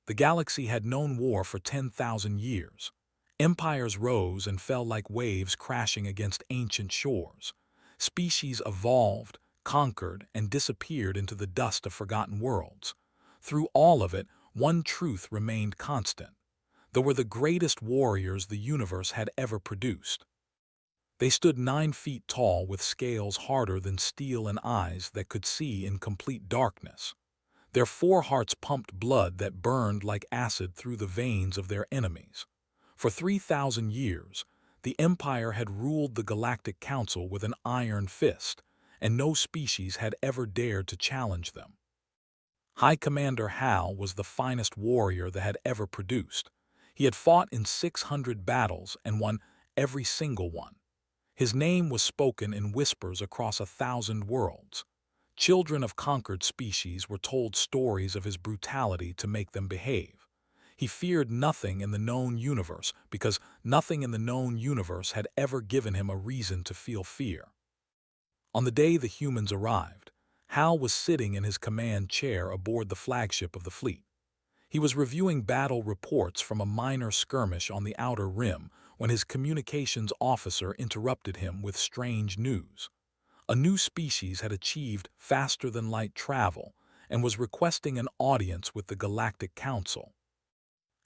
The galaxy had known war for 10,000 years. Empires rose and fell like waves crashing against ancient shores. Species evolved, conquered, and disappeared into the dust of forgotten worlds. Through all of it, one truth remained constant. They were the greatest warriors the universe had ever produced. They stood 9 feet tall with scales harder than steel and eyes that could see in complete darkness. Their four hearts pumped blood that burned like acid through the veins of their enemies. For 3,000 years, the Empire had ruled the Galactic Council with an iron fist, and no species had ever dared to challenge them. High Commander Hal was the finest warrior that had ever produced. He had fought in 600 battles and won every single one. His name was spoken in whispers across 1,000 worlds. Children of conquered species were told stories of his brutality to make them behave. He feared nothing in the known universe because nothing in the known universe had ever given him a reason to feel fear. On the day the humans arrived, Hal was sitting in his command chair aboard the flagship of the fleet. He was reviewing battle reports from a minor skirmish on the outer rim when his communications officer interrupted him with strange news. A new species had achieved faster-than-light travel and was requesting an audience with the Galactic Council.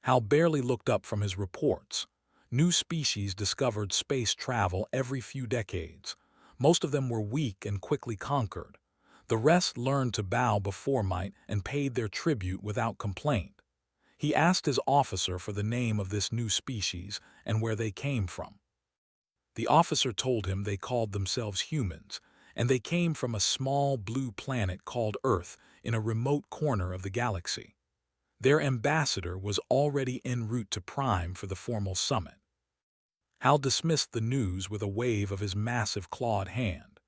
Hal barely looked up from his reports. New species discovered space travel every few decades. Most of them were weak and quickly conquered. The rest learned to bow before might and paid their tribute without complaint. He asked his officer for the name of this new species and where they came from. The officer told him they called themselves humans, and they came from a small blue planet called Earth in a remote corner of the galaxy. Their ambassador was already en route to Prime for the formal summit. Hal dismissed the news with a wave of his massive clawed hand.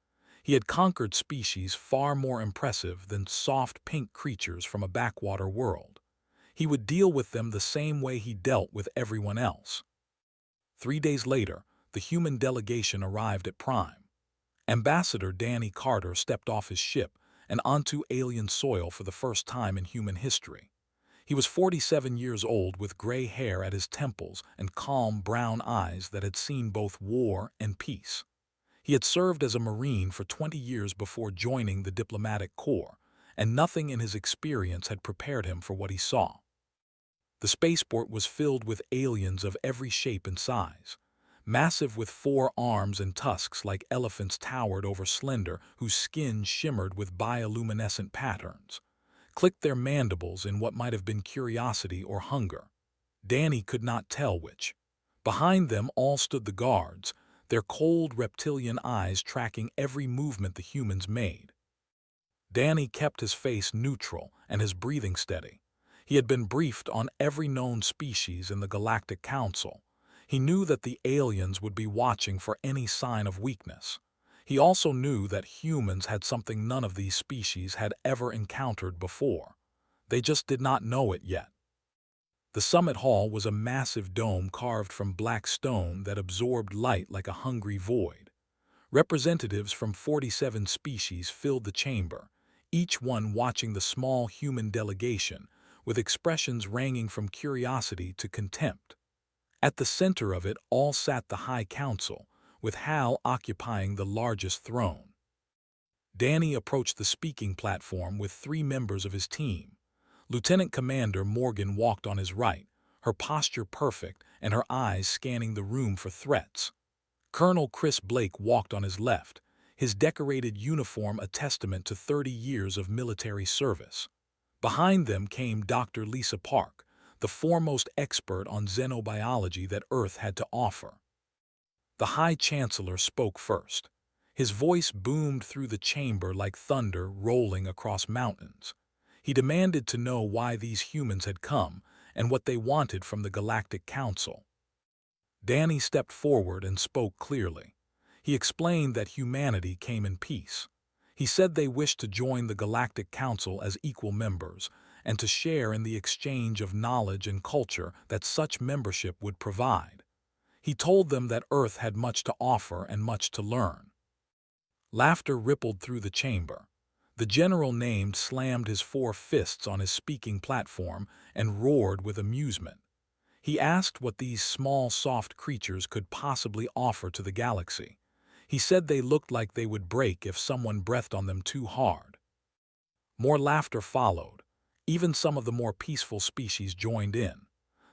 He had conquered species far more impressive than soft pink creatures from a backwater world. He would deal with them the same way he dealt with everyone else. 3 days later, the human delegation arrived at Prime. Ambassador Danny Carter stepped off his ship and onto alien soil for the first time in human history. He was 47 years old with gray hair at his temples and calm brown eyes that had seen both war and peace. He had served as a Marine for 20 years before joining the diplomatic corps, and nothing in his experience had prepared him for what he saw. The spaceport was filled with aliens of every shape and size. Massive with 4 arms and tusks like elephants towered over slender whose skin shimmered with bioluminescent patterns. Clicked their mandibles in what might have been curiosity or hunger. Danny could not tell which. Behind them all stood the guards, their cold reptilian eyes tracking every movement the humans made. Danny kept his face neutral and his breathing steady. He had been briefed on every known species in the Galactic Council. He knew that the aliens would be watching for any sign of weakness. He also knew that humans had something none of these species had ever encountered before. They just did not know it yet. The summit hall was a massive dome carved from black stone that absorbed light like a hungry void. Representatives from 47 species filled the chamber, each one watching the small human delegation, with expressions ranging from curiosity to contempt. At the center of it all sat the High Council, with Hal occupying the largest throne. Danny approached the speaking platform with 3 members of his team. Lieutenant Commander Morgan walked on his right, her posture perfect and her eyes scanning the room for threats. Colonel Chris Blake walked on his left, his decorated uniform a testament to 30 years of military service. Behind them came Dr. Lisa Park, the foremost expert on xenobiology that Earth had to offer. The High Chancellor spoke first. His voice boomed through the chamber like thunder rolling across mountains. He demanded to know why these humans had come and what they wanted from the Galactic Council. Danny stepped forward and spoke clearly. He explained that humanity came in peace. He said they wished to join the Galactic Council as equal members and to share in the exchange of knowledge and culture that such membership would provide. He told them that Earth had much to offer and much to learn. Laughter rippled through the chamber. The general named slammed his four fists on his speaking platform and roared with amusement. He asked what these small, soft creatures could possibly offer to the galaxy. He said they looked like they would break if someone breathed on them too hard. More laughter followed. Even some of the more peaceful species joined in.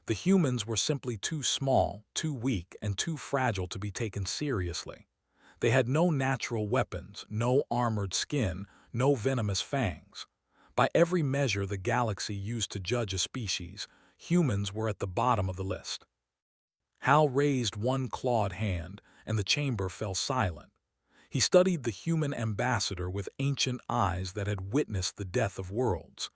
The humans were simply too small, too weak, and too fragile to be taken seriously. They had no natural weapons, no armored skin, no venomous fangs. By every measure the galaxy used to judge a species, humans were at the bottom of the list. Hal raised one clawed hand, and the chamber fell silent. He studied the human ambassador with ancient eyes that had witnessed the death of worlds.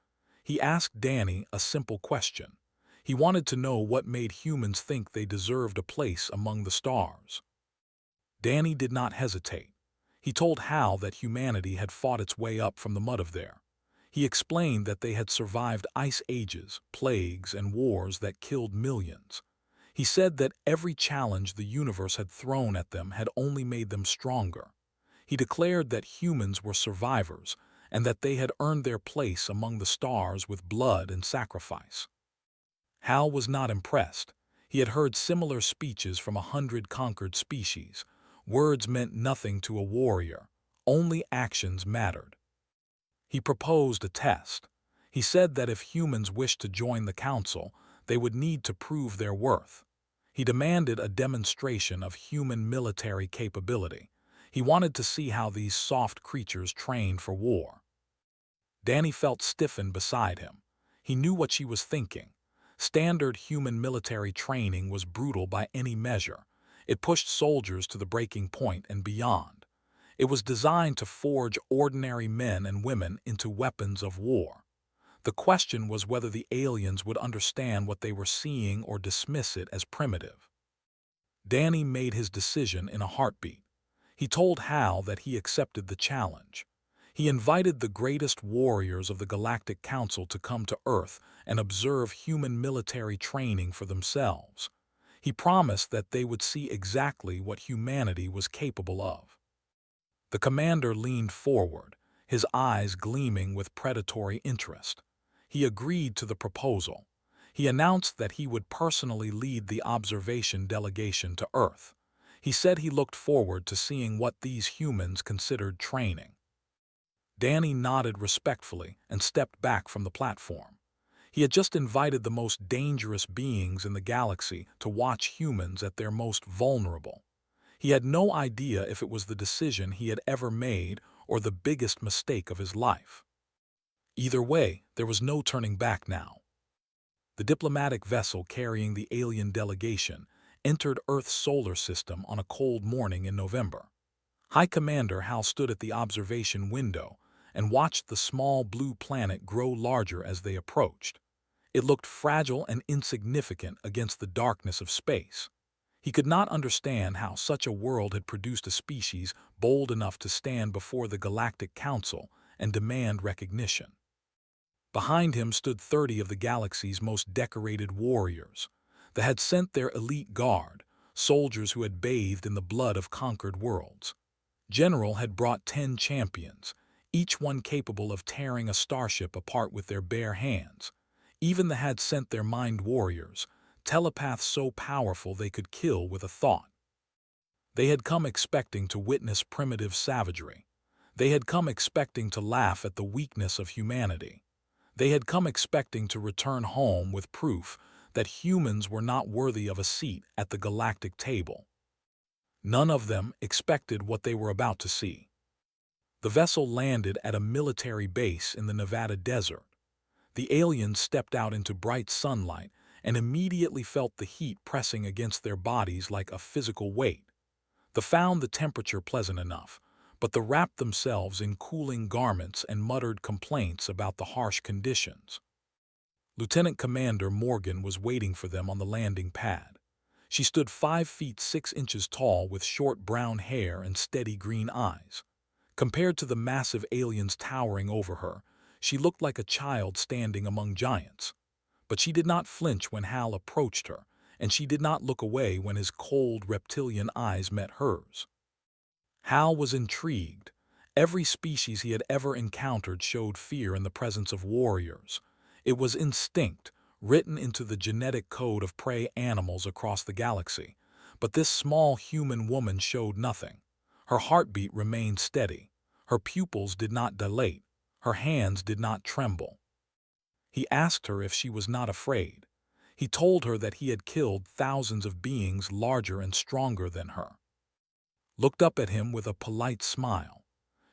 He asked Danny a simple question. He wanted to know what made humans think they deserved a place among the stars. Danny did not hesitate. He told Hal that humanity had fought its way up from the mud of there. He explained that they had survived ice ages, plagues, and wars that killed millions. He said that every challenge the universe had thrown at them had only made them stronger. He declared that humans were survivors and that they had earned their place among the stars with blood and sacrifice. Hal was not impressed. He had heard similar speeches from 100 conquered species. Words meant nothing to a warrior. Only actions mattered. He proposed a test. He said that if humans wished to join the council, they would need to prove their worth. He demanded a demonstration of human military capability. He wanted to see how these soft creatures trained for war. Danny felt stiffened beside him. He knew what she was thinking. Standard human military training was brutal by any measure. It pushed soldiers to the breaking point and beyond. It was designed to forge ordinary men and women into weapons of war. The question was whether the aliens would understand what they were seeing or dismiss it as primitive. Danny made his decision in a heartbeat. He told Hal that he accepted the challenge. He invited the greatest warriors of the Galactic Council to come to Earth and observe human military training for themselves. He promised that they would see exactly what humanity was capable of. The commander leaned forward, his eyes gleaming with predatory interest. He agreed to the proposal. He announced that he would personally lead the observation delegation to Earth. He said he looked forward to seeing what these humans considered training. Danny nodded respectfully and stepped back from the platform. He had just invited the most dangerous beings in the galaxy to watch humans at their most vulnerable. He had no idea if it was the decision he had ever made or the biggest mistake of his life. Either way, there was no turning back now. The diplomatic vessel carrying the alien delegation entered Earth's solar system on a cold morning in November. High Commander Hal stood at the observation window and watched the small blue planet grow larger as they approached. It looked fragile and insignificant against the darkness of space. He could not understand how such a world had produced a species bold enough to stand before the Galactic Council and demand recognition. Behind him stood 30 of the galaxy's most decorated warriors. They had sent their elite guard, soldiers who had bathed in the blood of conquered worlds. General had brought 10 champions, each one capable of tearing a starship apart with their bare hands. Even they had sent their mind warriors, telepaths so powerful they could kill with a thought. They had come expecting to witness primitive savagery. They had come expecting to laugh at the weakness of humanity. They had come expecting to return home with proof that humans were not worthy of a seat at the galactic table. None of them expected what they were about to see. The vessel landed at a military base in the Nevada desert. The aliens stepped out into bright sunlight and immediately felt the heat pressing against their bodies like a physical weight. They found the temperature pleasant enough, but they wrapped themselves in cooling garments and muttered complaints about the harsh conditions. Lieutenant Commander Morgan was waiting for them on the landing pad. She stood 5 feet 6 inches tall with short brown hair and steady green eyes. Compared to the massive aliens towering over her, she looked like a child standing among giants. But she did not flinch when Hal approached her, and she did not look away when his cold reptilian eyes met hers. Hal was intrigued. Every species he had ever encountered showed fear in the presence of warriors. It was instinct, written into the genetic code of prey animals across the galaxy. But this small human woman showed nothing. Her heartbeat remained steady. Her pupils did not dilate. Her hands did not tremble. He asked her if she was not afraid. He told her that he had killed thousands of beings larger and stronger than her. Looked up at him with a polite smile.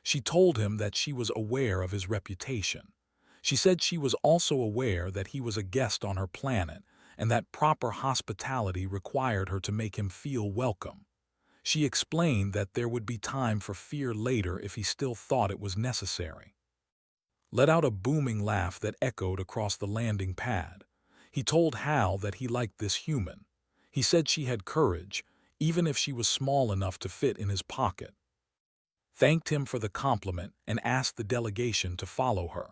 She told him that she was aware of his reputation. She said she was also aware that he was a guest on her planet and that proper hospitality required her to make him feel welcome. She explained that there would be time for fear later if he still thought it was necessary. Let out a booming laugh that echoed across the landing pad. He told Hal that he liked this human. He said she had courage, even if she was small enough to fit in his pocket. Thanked him for the compliment and asked the delegation to follow her.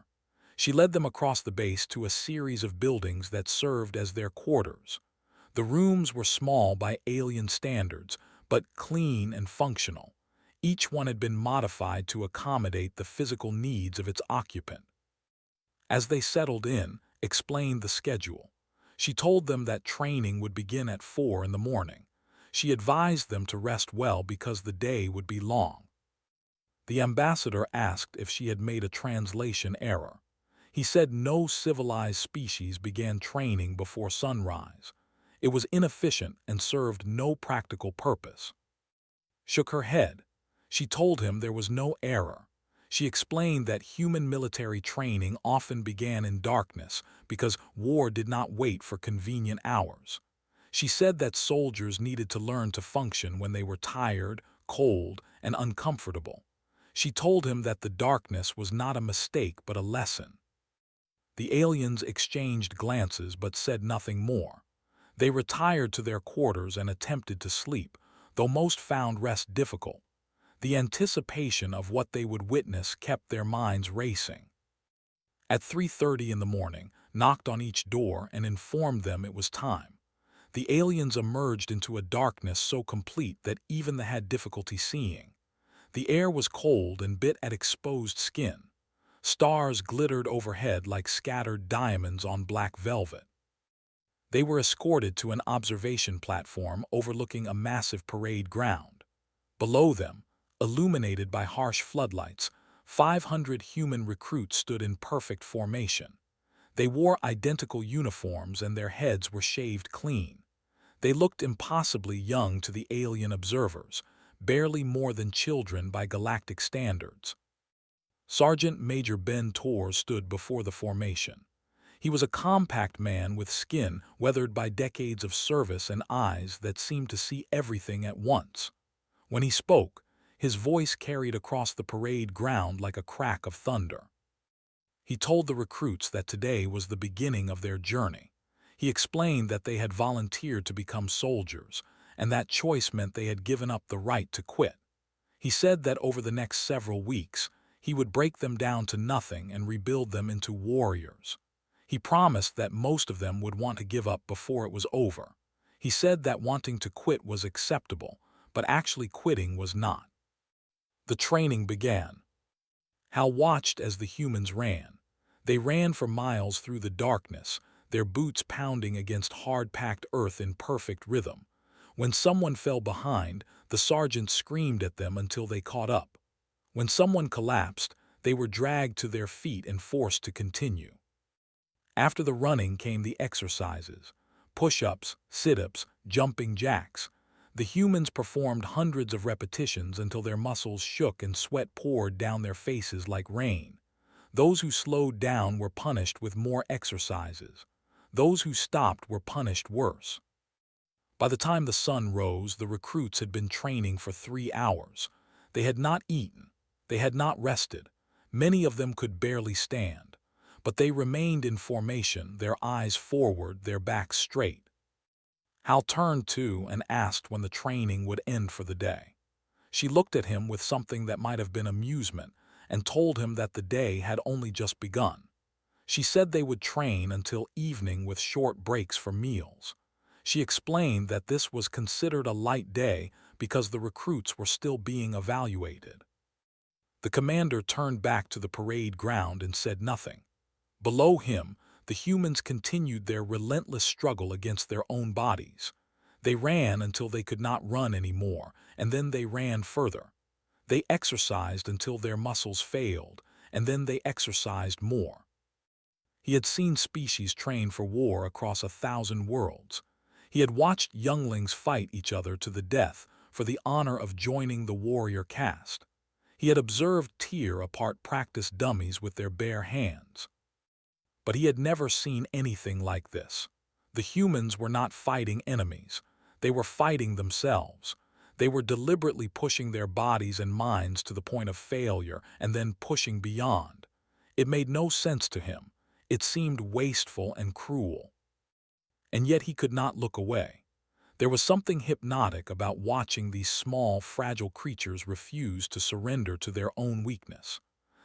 She led them across the base to a series of buildings that served as their quarters. The rooms were small by alien standards, but clean and functional. Each one had been modified to accommodate the physical needs of its occupant. As they settled in, explained the schedule. She told them that training would begin at 4 in the morning. She advised them to rest well because the day would be long. The ambassador asked if she had made a translation error. He said no civilized species began training before sunrise. It was inefficient and served no practical purpose. Shook her head. She told him there was no error. She explained that human military training often began in darkness because war did not wait for convenient hours. She said that soldiers needed to learn to function when they were tired, cold, and uncomfortable. She told him that the darkness was not a mistake but a lesson. The aliens exchanged glances but said nothing more. They retired to their quarters and attempted to sleep, though most found rest difficult. The anticipation of what they would witness kept their minds racing. At 3:30 in the morning, knocked on each door and informed them it was time. The aliens emerged into a darkness so complete that even they had difficulty seeing. The air was cold and bit at exposed skin. Stars glittered overhead like scattered diamonds on black velvet. They were escorted to an observation platform overlooking a massive parade ground. Below them, illuminated by harsh floodlights, 500 human recruits stood in perfect formation. They wore identical uniforms and their heads were shaved clean. They looked impossibly young to the alien observers, barely more than children by galactic standards. Sergeant Major Ben Tor stood before the formation. He was a compact man with skin weathered by decades of service and eyes that seemed to see everything at once. When he spoke, his voice carried across the parade ground like a crack of thunder. He told the recruits that today was the beginning of their journey. He explained that they had volunteered to become soldiers, and that choice meant they had given up the right to quit. He said that over the next several weeks, he would break them down to nothing and rebuild them into warriors. He promised that most of them would want to give up before it was over. He said that wanting to quit was acceptable, but actually quitting was not. The training began. Hal watched as the humans ran. They ran for miles through the darkness, their boots pounding against hard-packed earth in perfect rhythm. When someone fell behind, the sergeant screamed at them until they caught up. When someone collapsed, they were dragged to their feet and forced to continue. After the running came the exercises: push-ups, sit-ups, jumping jacks. The humans performed hundreds of repetitions until their muscles shook and sweat poured down their faces like rain. Those who slowed down were punished with more exercises. Those who stopped were punished worse. By the time the sun rose, the recruits had been training for 3 hours. They had not eaten. They had not rested. Many of them could barely stand. But they remained in formation, their eyes forward, their backs straight. Hal turned to and asked when the training would end for the day. She looked at him with something that might have been amusement and told him that the day had only just begun. She said they would train until evening with short breaks for meals. She explained that this was considered a light day because the recruits were still being evaluated. The commander turned back to the parade ground and said nothing. Below him, the humans continued their relentless struggle against their own bodies. They ran until they could not run anymore, and then they ran further. They exercised until their muscles failed, and then they exercised more. He had seen species train for war across 1,000 worlds. He had watched younglings fight each other to the death for the honor of joining the warrior caste. He had observed tier-apart practice dummies with their bare hands. But he had never seen anything like this. The humans were not fighting enemies. They were fighting themselves. They were deliberately pushing their bodies and minds to the point of failure and then pushing beyond. It made no sense to him. It seemed wasteful and cruel. And yet he could not look away. There was something hypnotic about watching these small, fragile creatures refuse to surrender to their own weakness.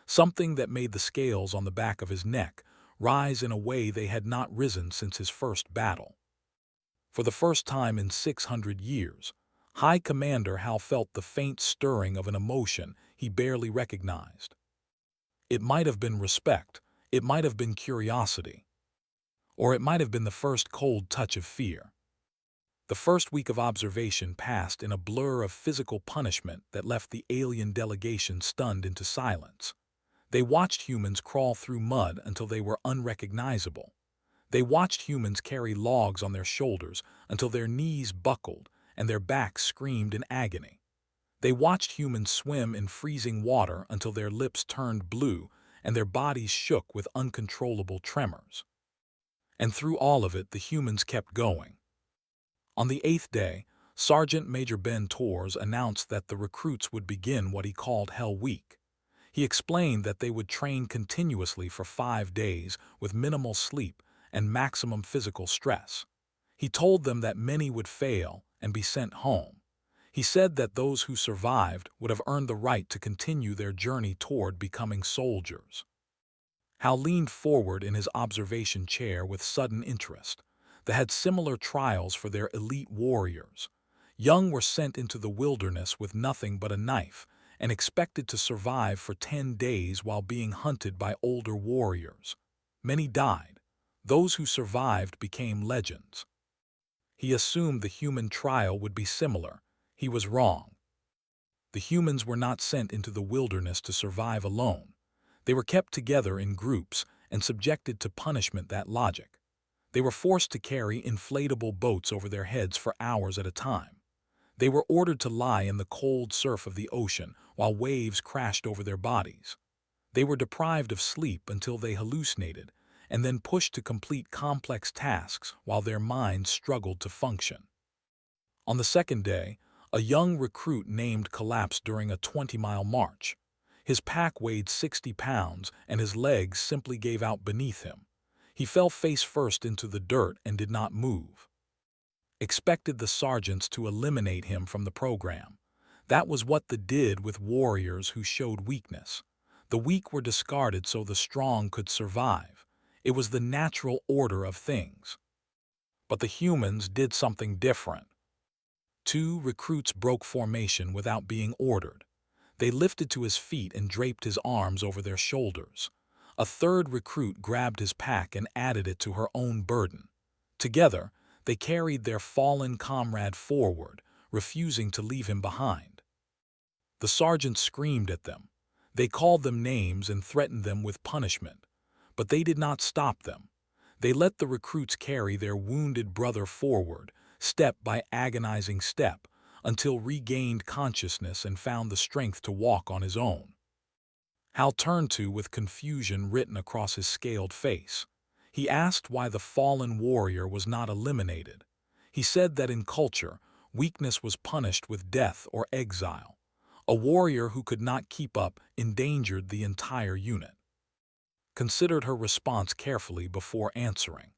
Something that made the scales on the back of his neck rise in a way they had not risen since his first battle. For the first time in 600 years, High Commander Hal felt the faint stirring of an emotion he barely recognized. It might have been respect, it might have been curiosity, or it might have been the first cold touch of fear. The first week of observation passed in a blur of physical punishment that left the alien delegation stunned into silence. They watched humans crawl through mud until they were unrecognizable. They watched humans carry logs on their shoulders until their knees buckled and their backs screamed in agony. They watched humans swim in freezing water until their lips turned blue and their bodies shook with uncontrollable tremors. And through all of it, the humans kept going. On the 8th day, Sergeant Major Ben Torres announced that the recruits would begin what he called Hell Week. He explained that they would train continuously for 5 days with minimal sleep and maximum physical stress. He told them that many would fail and be sent home. He said that those who survived would have earned the right to continue their journey toward becoming soldiers. Hal leaned forward in his observation chair with sudden interest. They had similar trials for their elite warriors. Young were sent into the wilderness with nothing but a knife and expected to survive for 10 days while being hunted by older warriors. Many died. Those who survived became legends. He assumed the human trial would be similar. He was wrong. The humans were not sent into the wilderness to survive alone. They were kept together in groups and subjected to punishment that logic. They were forced to carry inflatable boats over their heads for hours at a time. They were ordered to lie in the cold surf of the ocean while waves crashed over their bodies. They were deprived of sleep until they hallucinated, and then pushed to complete complex tasks while their minds struggled to function. On the 2nd day, a young recruit named collapsed during a 20-mile march. His pack weighed 60 pounds, and his legs simply gave out beneath him. He fell face first into the dirt and did not move. Expected the sergeants to eliminate him from the program. That was what they did with warriors who showed weakness. The weak were discarded so the strong could survive. It was the natural order of things. But the humans did something different. 2 recruits broke formation without being ordered. They lifted to his feet and draped his arms over their shoulders. A 3rd recruit grabbed his pack and added it to her own burden. Together, they carried their fallen comrade forward, refusing to leave him behind. The sergeant screamed at them. They called them names and threatened them with punishment. But they did not stop them. They let the recruits carry their wounded brother forward, step by agonizing step, until regained consciousness and found the strength to walk on his own. Hal turned to with confusion written across his scaled face. He asked why the fallen warrior was not eliminated. He said that in culture, weakness was punished with death or exile. A warrior who could not keep up endangered the entire unit. Considered her response carefully before answering.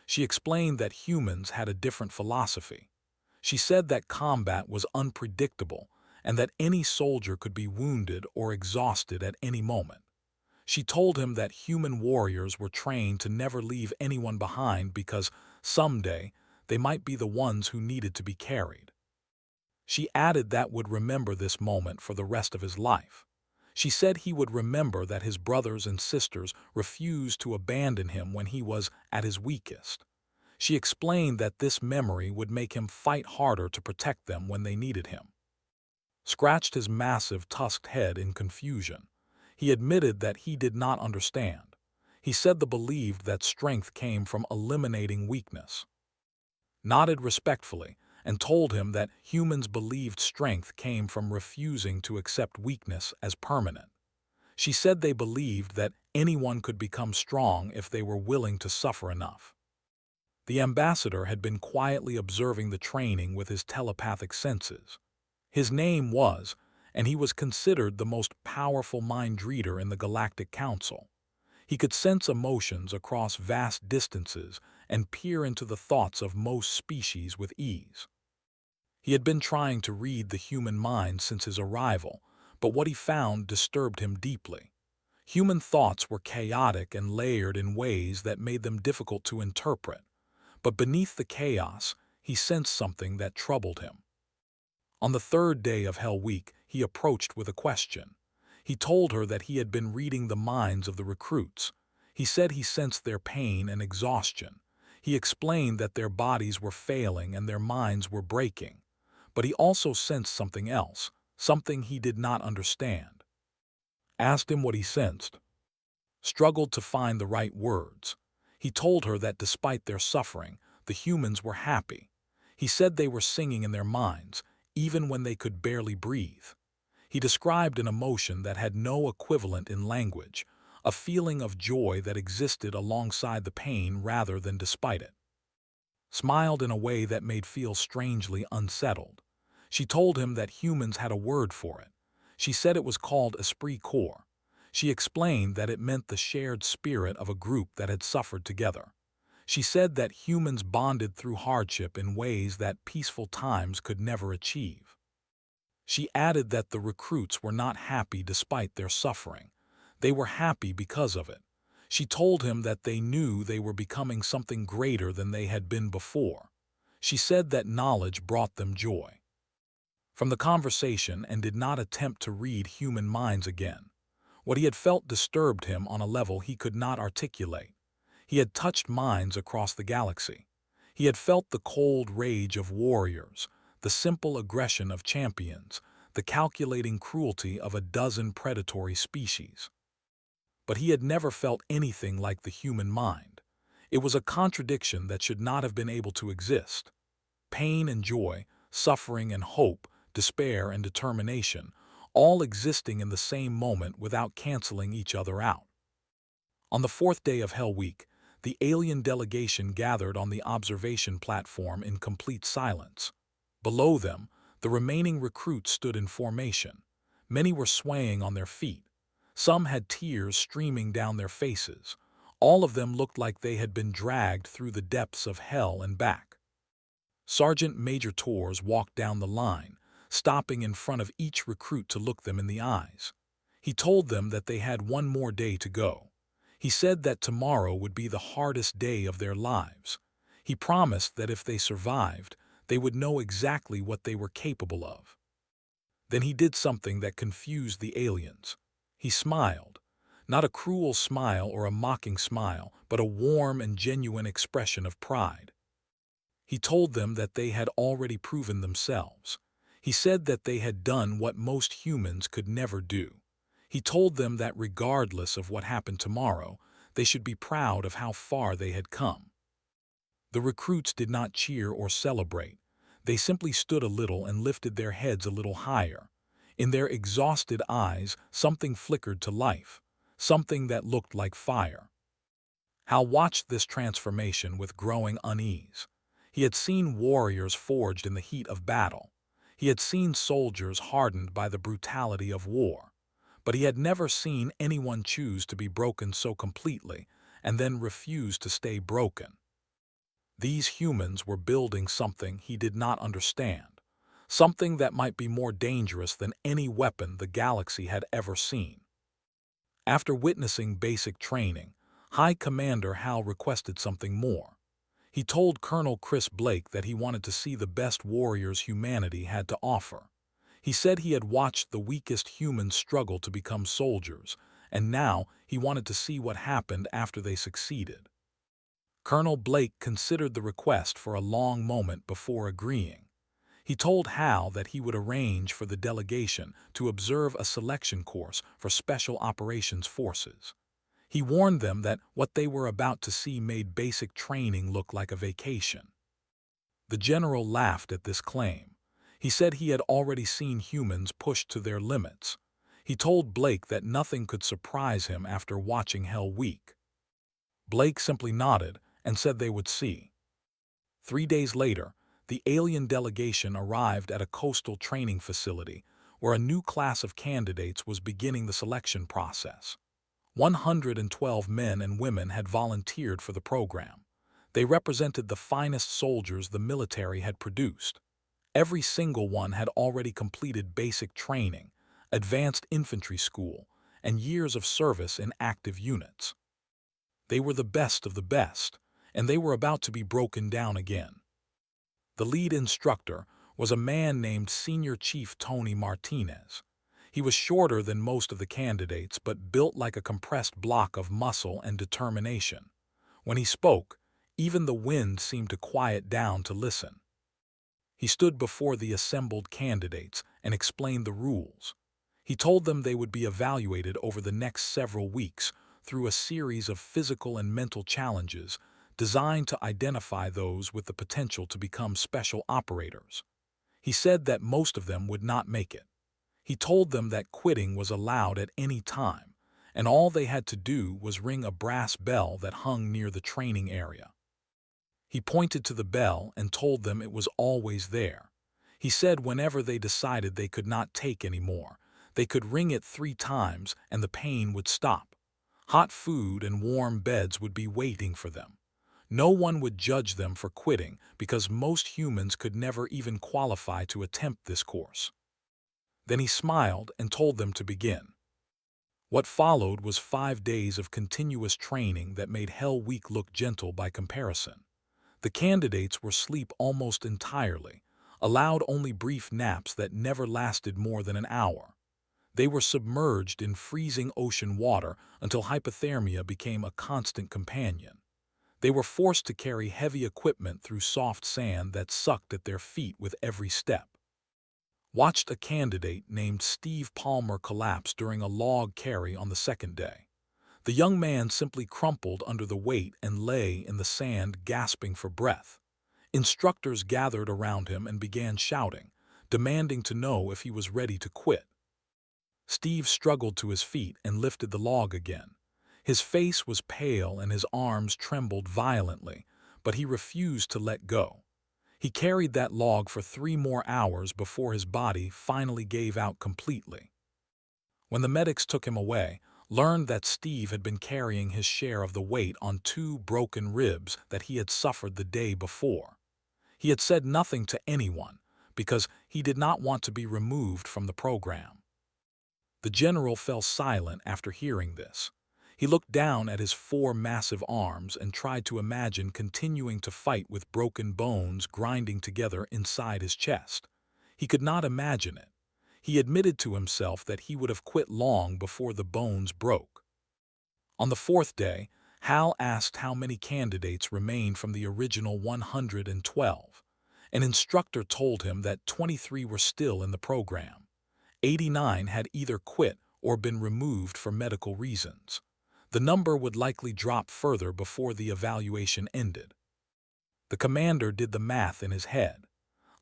She explained that humans had a different philosophy. She said that combat was unpredictable and that any soldier could be wounded or exhausted at any moment. She told him that human warriors were trained to never leave anyone behind because someday they might be the ones who needed to be carried. She added that would remember this moment for the rest of his life. She said he would remember that his brothers and sisters refused to abandon him when he was at his weakest. She explained that this memory would make him fight harder to protect them when they needed him. Scratched his massive tusked head in confusion. He admitted that he did not understand. He said they believed that strength came from eliminating weakness. Nodded respectfully and told him that humans believed strength came from refusing to accept weakness as permanent. She said they believed that anyone could become strong if they were willing to suffer enough. The ambassador had been quietly observing the training with his telepathic senses. His name was, and he was considered the most powerful mind reader in the Galactic Council. He could sense emotions across vast distances and peer into the thoughts of most species with ease. He had been trying to read the human mind since his arrival, but what he found disturbed him deeply. Human thoughts were chaotic and layered in ways that made them difficult to interpret. But beneath the chaos, he sensed something that troubled him. On the third day of Hell Week, he approached with a question. He told her that he had been reading the minds of the recruits. He said he sensed their pain and exhaustion. He explained that their bodies were failing and their minds were breaking. But he also sensed something else, something he did not understand. Asked him what he sensed. Struggled to find the right words. He told her that despite their suffering, the humans were happy. He said they were singing in their minds, even when they could barely breathe. He described an emotion that had no equivalent in language, a feeling of joy that existed alongside the pain rather than despite it. Smiled in a way that made feel strangely unsettled. She told him that humans had a word for it. She said it was called esprit corps. She explained that it meant the shared spirit of a group that had suffered together. She said that humans bonded through hardship in ways that peaceful times could never achieve. She added that the recruits were not happy despite their suffering. They were happy because of it. She told him that they knew they were becoming something greater than they had been before. She said that knowledge brought them joy. From the conversation and did not attempt to read human minds again. What he had felt disturbed him on a level he could not articulate. He had touched minds across the galaxy. He had felt the cold rage of warriors, the simple aggression of champions, the calculating cruelty of a dozen predatory species. But he had never felt anything like the human mind. It was a contradiction that should not have been able to exist. Pain and joy, suffering and hope, despair and determination, all existing in the same moment without canceling each other out. On the fourth day of Hell Week, the alien delegation gathered on the observation platform in complete silence. Below them, the remaining recruits stood in formation. Many were swaying on their feet. Some had tears streaming down their faces. All of them looked like they had been dragged through the depths of hell and back. Sergeant Major Torres walked down the line, stopping in front of each recruit to look them in the eyes. He told them that they had one more day to go. He said that tomorrow would be the hardest day of their lives. He promised that if they survived, they would know exactly what they were capable of. Then he did something that confused the aliens. He smiled. Not a cruel smile or a mocking smile, but a warm and genuine expression of pride. He told them that they had already proven themselves. He said that they had done what most humans could never do. He told them that regardless of what happened tomorrow, they should be proud of how far they had come. The recruits did not cheer or celebrate. They simply stood a little and lifted their heads a little higher. In their exhausted eyes, something flickered to life, something that looked like fire. Hal watched this transformation with growing unease. He had seen warriors forged in the heat of battle. He had seen soldiers hardened by the brutality of war. But he had never seen anyone choose to be broken so completely and then refuse to stay broken. These humans were building something he did not understand, something that might be more dangerous than any weapon the galaxy had ever seen. After witnessing basic training, High Commander Hal requested something more. He told Colonel Chris Blake that he wanted to see the best warriors humanity had to offer. He said he had watched the weakest humans struggle to become soldiers, and now he wanted to see what happened after they succeeded. Colonel Blake considered the request for a long moment before agreeing. He told Hal that he would arrange for the delegation to observe a selection course for Special Operations Forces. He warned them that what they were about to see made basic training look like a vacation. The general laughed at this claim. He said he had already seen humans pushed to their limits. He told Blake that nothing could surprise him after watching Hell Week. Blake simply nodded and said they would see. 3 days later, the alien delegation arrived at a coastal training facility where a new class of candidates was beginning the selection process. 112 men and women had volunteered for the program. They represented the finest soldiers the military had produced. Every single one had already completed basic training, advanced infantry school, and years of service in active units. They were the best of the best, and they were about to be broken down again. The lead instructor was a man named Senior Chief Tony Martinez. He was shorter than most of the candidates but built like a compressed block of muscle and determination. When he spoke, even the wind seemed to quiet down to listen. He stood before the assembled candidates and explained the rules. He told them they would be evaluated over the next several weeks through a series of physical and mental challenges designed to identify those with the potential to become special operators. He said that most of them would not make it. He told them that quitting was allowed at any time, and all they had to do was ring a brass bell that hung near the training area. He pointed to the bell and told them it was always there. He said whenever they decided they could not take any more, they could ring it 3 times and the pain would stop. Hot food and warm beds would be waiting for them. No one would judge them for quitting because most humans could never even qualify to attempt this course. Then he smiled and told them to begin. What followed was 5 days of continuous training that made Hell Week look gentle by comparison. The candidates were asleep almost entirely, allowed only brief naps that never lasted more than an hour. They were submerged in freezing ocean water until hypothermia became a constant companion. They were forced to carry heavy equipment through soft sand that sucked at their feet with every step. Watched a candidate named Steve Palmer collapse during a log carry on the 2nd day. The young man simply crumpled under the weight and lay in the sand gasping for breath. Instructors gathered around him and began shouting, demanding to know if he was ready to quit. Steve struggled to his feet and lifted the log again. His face was pale and his arms trembled violently, but he refused to let go. He carried that log for 3 more hours before his body finally gave out completely. When the medics took him away, learned that Steve had been carrying his share of the weight on 2 broken ribs that he had suffered the day before. He had said nothing to anyone because he did not want to be removed from the program. The general fell silent after hearing this. He looked down at his 4 massive arms and tried to imagine continuing to fight with broken bones grinding together inside his chest. He could not imagine it. He admitted to himself that he would have quit long before the bones broke. On the 4th day, Hal asked how many candidates remained from the original 112. An instructor told him that 23 were still in the program. 89 had either quit or been removed for medical reasons. The number would likely drop further before the evaluation ended. The commander did the math in his head.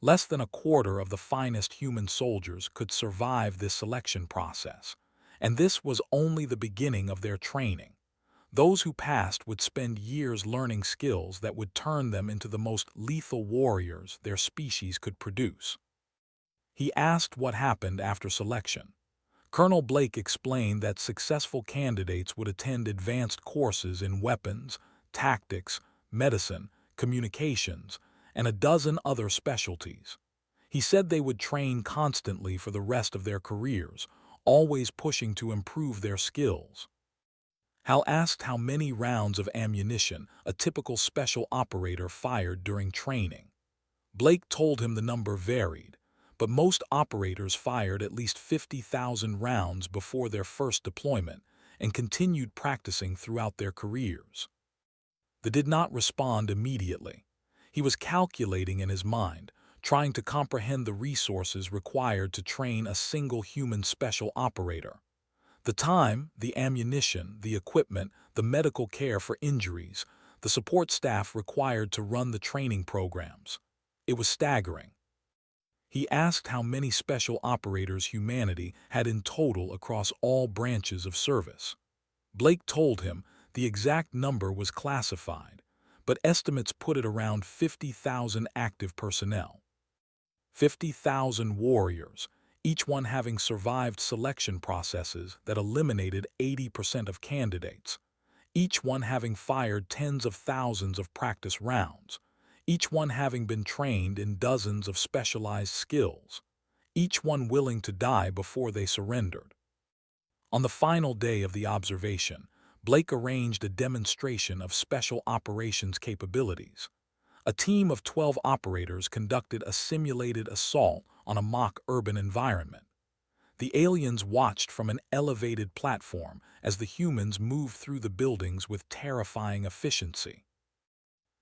Less than a quarter of the finest human soldiers could survive this selection process, and this was only the beginning of their training. Those who passed would spend years learning skills that would turn them into the most lethal warriors their species could produce. He asked what happened after selection. Colonel Blake explained that successful candidates would attend advanced courses in weapons, tactics, medicine, communications, and a dozen other specialties. He said they would train constantly for the rest of their careers, always pushing to improve their skills. Hal asked how many rounds of ammunition a typical special operator fired during training. Blake told him the number varied, but most operators fired at least 50,000 rounds before their first deployment and continued practicing throughout their careers. They did not respond immediately. He was calculating in his mind, trying to comprehend the resources required to train a single human special operator. The time, the ammunition, the equipment, the medical care for injuries, the support staff required to run the training programs. It was staggering. He asked how many special operators humanity had in total across all branches of service. Blake told him the exact number was classified, but estimates put it around 50,000 active personnel. 50,000 warriors, each one having survived selection processes that eliminated 80% of candidates, each one having fired tens of thousands of practice rounds, each one having been trained in dozens of specialized skills, each one willing to die before they surrendered. On the final day of the observation, Blake arranged a demonstration of special operations capabilities. A team of 12 operators conducted a simulated assault on a mock urban environment. The aliens watched from an elevated platform as the humans moved through the buildings with terrifying efficiency.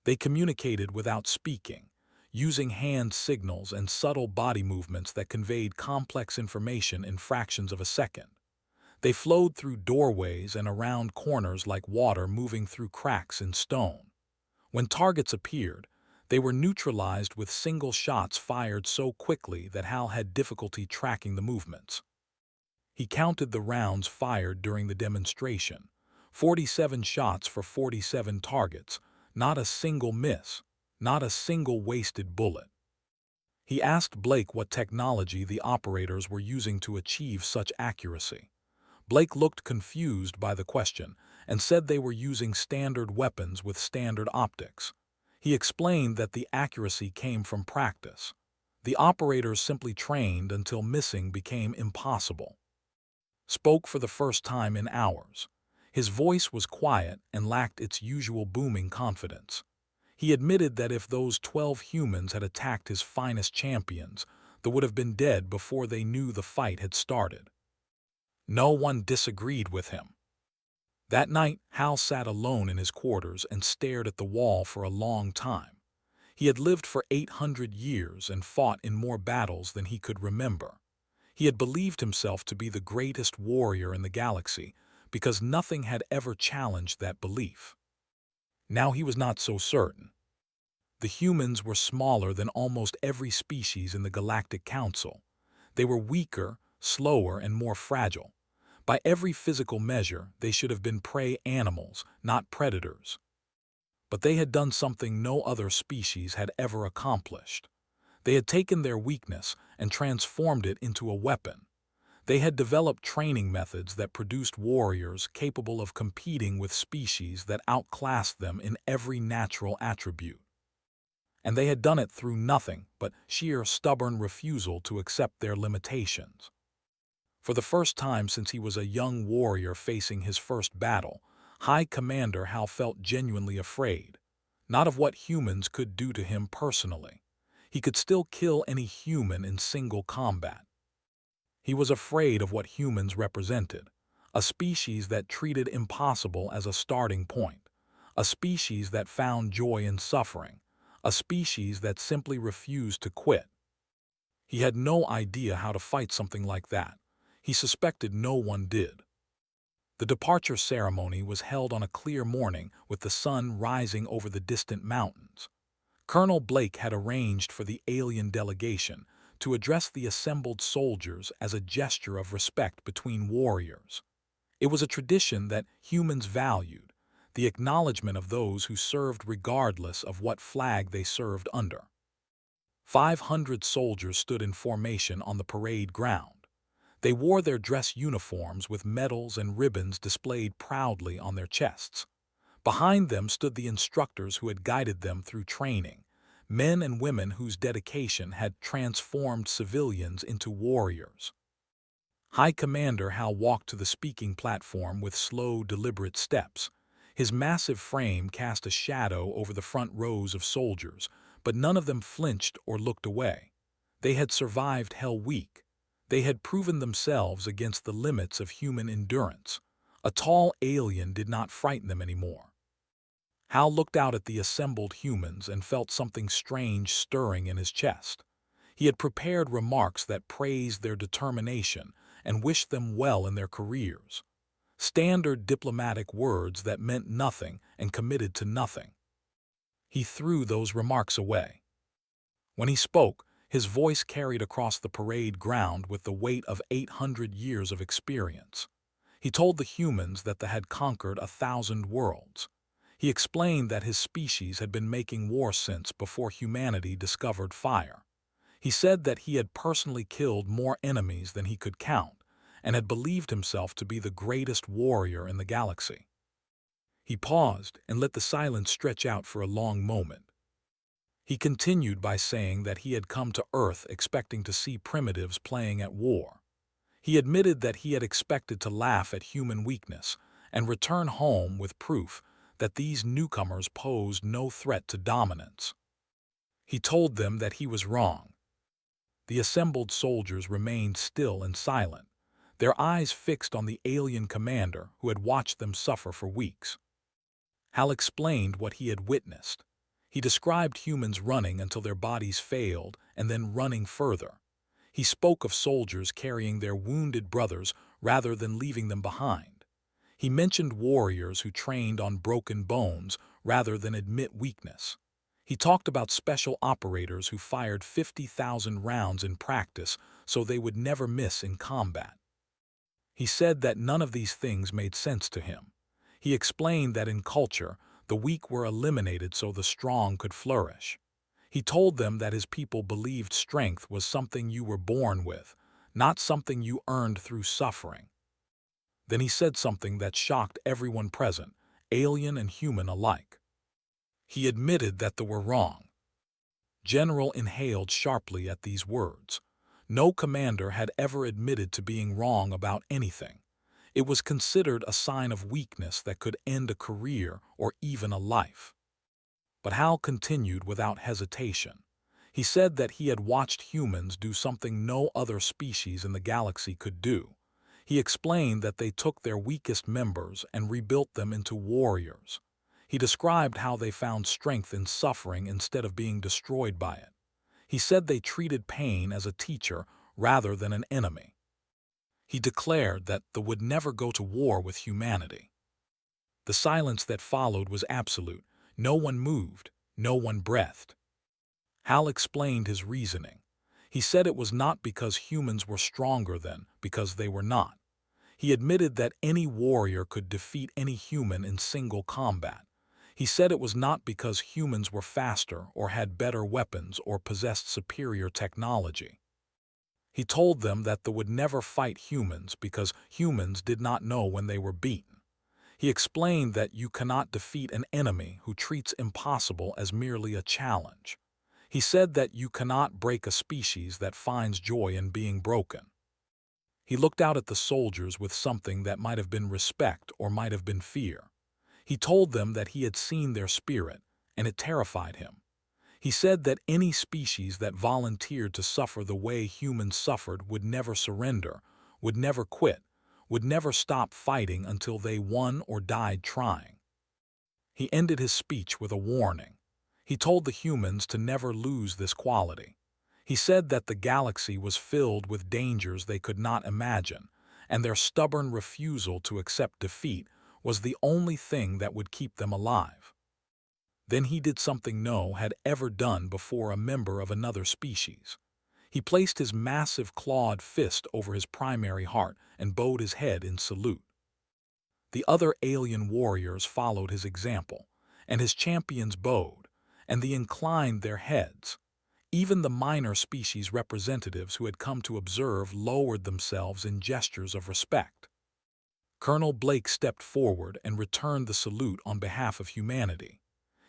They communicated without speaking, using hand signals and subtle body movements that conveyed complex information in fractions of a second. They flowed through doorways and around corners like water moving through cracks in stone. When targets appeared, they were neutralized with single shots fired so quickly that Hal had difficulty tracking the movements. He counted the rounds fired during the demonstration. 47 shots for 47 targets, not a single miss, not a single wasted bullet. He asked Blake what technology the operators were using to achieve such accuracy. Blake looked confused by the question and said they were using standard weapons with standard optics. He explained that the accuracy came from practice. The operators simply trained until missing became impossible. Spoke for the first time in hours. His voice was quiet and lacked its usual booming confidence. He admitted that if those 12 humans had attacked his finest champions, they would have been dead before they knew the fight had started. No one disagreed with him. That night, Hal sat alone in his quarters and stared at the wall for a long time. He had lived for 800 years and fought in more battles than he could remember. He had believed himself to be the greatest warrior in the galaxy because nothing had ever challenged that belief. Now he was not so certain. The humans were smaller than almost every species in the Galactic Council. They were weaker, slower, and more fragile. By every physical measure, they should have been prey animals, not predators. But they had done something no other species had ever accomplished. They had taken their weakness and transformed it into a weapon. They had developed training methods that produced warriors capable of competing with species that outclassed them in every natural attribute. And they had done it through nothing but sheer stubborn refusal to accept their limitations. For the first time since he was a young warrior facing his first battle, High Commander Hal felt genuinely afraid, not of what humans could do to him personally. He could still kill any human in single combat. He was afraid of what humans represented, a species that treated impossible as a starting point, a species that found joy in suffering, a species that simply refused to quit. He had no idea how to fight something like that. He suspected no one did. The departure ceremony was held on a clear morning with the sun rising over the distant mountains. Colonel Blake had arranged for the alien delegation to address the assembled soldiers as a gesture of respect between warriors. It was a tradition that humans valued, the acknowledgement of those who served regardless of what flag they served under. 500 soldiers stood in formation on the parade ground. They wore their dress uniforms with medals and ribbons displayed proudly on their chests. Behind them stood the instructors who had guided them through training, men and women whose dedication had transformed civilians into warriors. High Commander Hal walked to the speaking platform with slow, deliberate steps. His massive frame cast a shadow over the front rows of soldiers, but none of them flinched or looked away. They had survived Hell Week. They had proven themselves against the limits of human endurance. A tall alien did not frighten them anymore. Hal looked out at the assembled humans and felt something strange stirring in his chest. He had prepared remarks that praised their determination and wished them well in their careers. Standard diplomatic words that meant nothing and committed to nothing. He threw those remarks away. When he spoke, his voice carried across the parade ground with the weight of 800 years of experience. He told the humans that they had conquered 1,000 worlds. He explained that his species had been making war since before humanity discovered fire. He said that he had personally killed more enemies than he could count, and had believed himself to be the greatest warrior in the galaxy. He paused and let the silence stretch out for a long moment. He continued by saying that he had come to Earth expecting to see primitives playing at war. He admitted that he had expected to laugh at human weakness and return home with proof that these newcomers posed no threat to dominance. He told them that he was wrong. The assembled soldiers remained still and silent, their eyes fixed on the alien commander who had watched them suffer for weeks. Hal explained what he had witnessed. He described humans running until their bodies failed and then running further. He spoke of soldiers carrying their wounded brothers rather than leaving them behind. He mentioned warriors who trained on broken bones rather than admit weakness. He talked about special operators who fired 50,000 rounds in practice so they would never miss in combat. He said that none of these things made sense to him. He explained that in culture, the weak were eliminated so the strong could flourish. He told them that his people believed strength was something you were born with, not something you earned through suffering. Then he said something that shocked everyone present, alien and human alike. He admitted that they were wrong. General inhaled sharply at these words. No commander had ever admitted to being wrong about anything. It was considered a sign of weakness that could end a career or even a life. But Hal continued without hesitation. He said that he had watched humans do something no other species in the galaxy could do. He explained that they took their weakest members and rebuilt them into warriors. He described how they found strength in suffering instead of being destroyed by it. He said they treated pain as a teacher rather than an enemy. He declared that they would never go to war with humanity. The silence that followed was absolute. No one moved, no one breathed. Hal explained his reasoning. He said it was not because humans were stronger than, because they were not. He admitted that any warrior could defeat any human in single combat. He said it was not because humans were faster or had better weapons or possessed superior technology. He told them that they would never fight humans because humans did not know when they were beaten. He explained that you cannot defeat an enemy who treats impossible as merely a challenge. He said that you cannot break a species that finds joy in being broken. He looked out at the soldiers with something that might have been respect or might have been fear. He told them that he had seen their spirit, and it terrified him. He said that any species that volunteered to suffer the way humans suffered would never surrender, would never quit, would never stop fighting until they won or died trying. He ended his speech with a warning. He told the humans to never lose this quality. He said that the galaxy was filled with dangers they could not imagine, and their stubborn refusal to accept defeat was the only thing that would keep them alive. Then he did something no had ever done before a member of another species. He placed his massive clawed fist over his primary heart and bowed his head in salute. The other alien warriors followed his example, and his champions bowed, and they inclined their heads. Even the minor species representatives who had come to observe lowered themselves in gestures of respect. Colonel Blake stepped forward and returned the salute on behalf of humanity.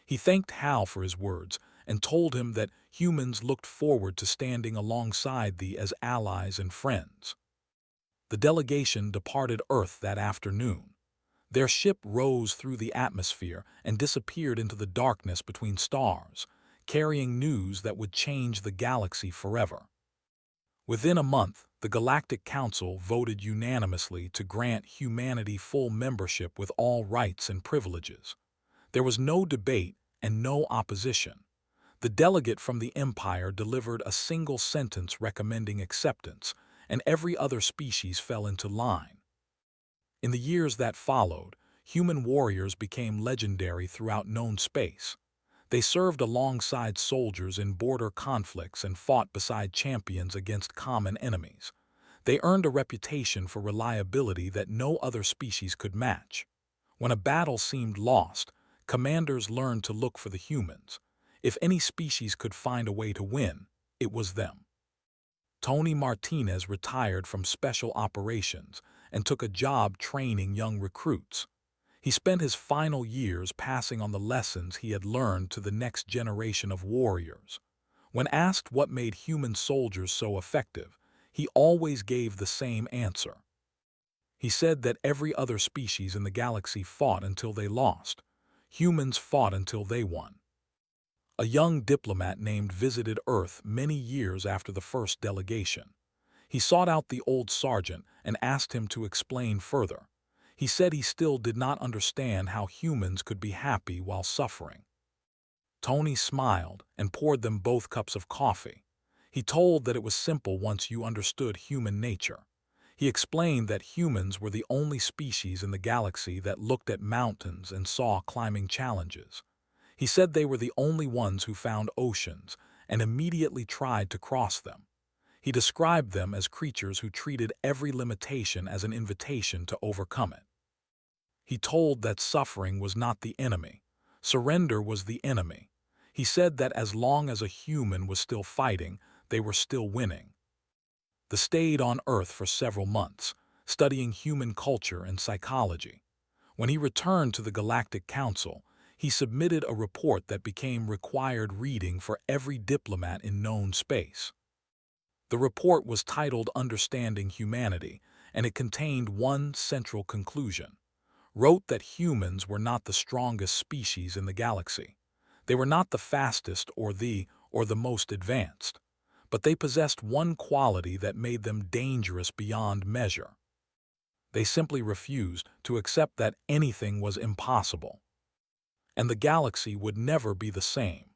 He thanked Hal for his words and told him that humans looked forward to standing alongside thee as allies and friends. The delegation departed Earth that afternoon. Their ship rose through the atmosphere and disappeared into the darkness between stars, carrying news that would change the galaxy forever. Within a month, the Galactic Council voted unanimously to grant humanity full membership with all rights and privileges. There was no debate and no opposition. The delegate from the Empire delivered a single sentence recommending acceptance, and every other species fell into line. In the years that followed, human warriors became legendary throughout known space. They served alongside soldiers in border conflicts and fought beside champions against common enemies. They earned a reputation for reliability that no other species could match. When a battle seemed lost, commanders learned to look for the humans. If any species could find a way to win, it was them. Tony Martinez retired from special operations and took a job training young recruits. He spent his final years passing on the lessons he had learned to the next generation of warriors. When asked what made human soldiers so effective, he always gave the same answer. He said that every other species in the galaxy fought until they lost. Humans fought until they won. A young diplomat named visited Earth many years after the first delegation. He sought out the old sergeant and asked him to explain further. He said he still did not understand how humans could be happy while suffering. Tony smiled and poured them both cups of coffee. He told that it was simple once you understood human nature. He explained that humans were the only species in the galaxy that looked at mountains and saw climbing challenges. He said they were the only ones who found oceans and immediately tried to cross them. He described them as creatures who treated every limitation as an invitation to overcome it. He told that suffering was not the enemy. Surrender was the enemy. He said that as long as a human was still fighting, they were still winning. They stayed on Earth for several months, studying human culture and psychology. When he returned to the Galactic Council, he submitted a report that became required reading for every diplomat in known space. The report was titled Understanding Humanity, and it contained one central conclusion. Wrote that humans were not the strongest species in the galaxy. They were not the fastest or the most advanced, but they possessed one quality that made them dangerous beyond measure. They simply refused to accept that anything was impossible. And the galaxy would never be the same.